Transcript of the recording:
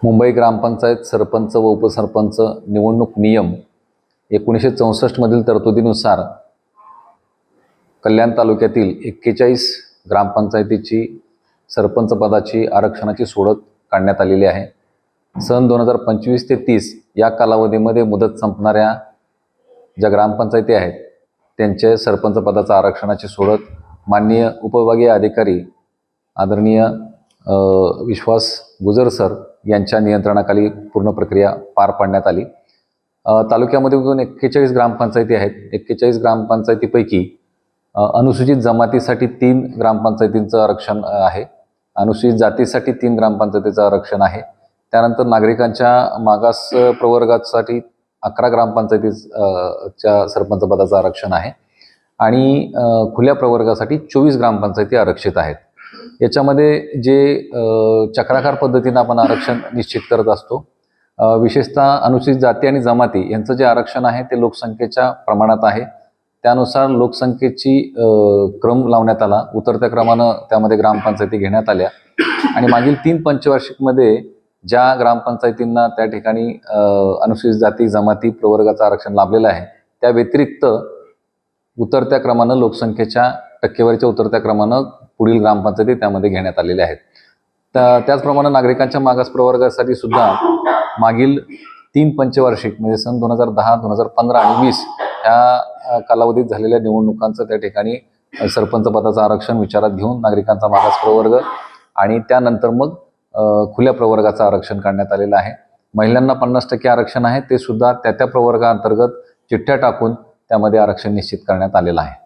मुंबई ग्रामपंचायत सरपंच व उपसरपंच निवडणूक नियम 1964 मधील तरतुदीनुसार कल्याण तालुक्यातील 41 ग्रामपंचायतीची सरपंच पदाची आरक्षणाची सोडत काढण्यात आलेली आहे। सन 2025 ते 30 या कालावधीमध्ये मुदत संपणाऱ्या ज्या ग्रामपंचायती आहेत त्यांचे सरपंच पदाचा आरक्षणाची सोडत माननीय उपविभागीय अधिकारी आदरणीय विश्वास गुजर सर यांच्या नियंत्रणाखाली पूर्ण प्रक्रिया पार पाडण्यात आली। तालुक्यामध्ये एकूण 41 ग्रामपंचायती आहेत। 41 ग्रामपंचायतीपैकी अनुसूचित जमातीसाठी 3 ग्रामपंचायतींचं आरक्षण आहे, अनुसूचित जातीसाठी 3 ग्रामपंचायतीचं आरक्षण आहे। त्यानंतर नागरिकांच्या मागास प्रवर्गासाठी 11 ग्रामपंचायतीच्या सरपंच पदाचं आरक्षण आहे आणि खुल्या प्रवर्गासाठी 24 ग्रामपंचायती आरक्षित आहेत। याच्यामध्ये जे चक्राकार पद्धतीने आपण आरक्षण निश्चित करत असतो, विशेषतः अनुसूचित जाती आणि जमाती यांचं जे आरक्षण आहे ते लोकसंख्येच्या प्रमाणात आहे। त्यानुसार लोकसंख्येची क्रम लावण्यात आला, उतरत्या क्रमानं त्यामध्ये ग्रामपंचायती घेण्यात आल्या आणि मागील 3 पंचवार्षिकमध्ये ज्या ग्रामपंचायतींना त्या ठिकाणी अनुसूचित जाती जमाती प्रवर्गाचं आरक्षण लाभलेलं आहे त्या व्यतिरिक्त उतरत्या क्रमानं लोकसंख्येच्या टक्केवारीच्या उतरत्या क्रमानं पुढील ग्रामपंचायती त्यामध्ये घेण्यात आलेल्या आहेत। त्याचप्रमाणे नागरिकांच्या मागास प्रवर्गासाठी सुद्धा मागील 3 पंचवार्षिक म्हणजे सन 2010, 2015 आणि 20 ह्या कालावधीत झालेल्या निवडणुकांचं त्या ठिकाणी सरपंच पदाचं आरक्षण विचारात घेऊन नागरिकांचा मागास प्रवर्ग आणि त्यानंतर मग खुल्या प्रवर्गाचं आरक्षण काढण्यात आलेलं आहे। महिलांना 50% आरक्षण आहे, ते सुद्धा त्या प्रवर्गाअंतर्गत चिठ्ठ्या टाकून त्यामध्ये आरक्षण निश्चित करण्यात आलेलं आहे।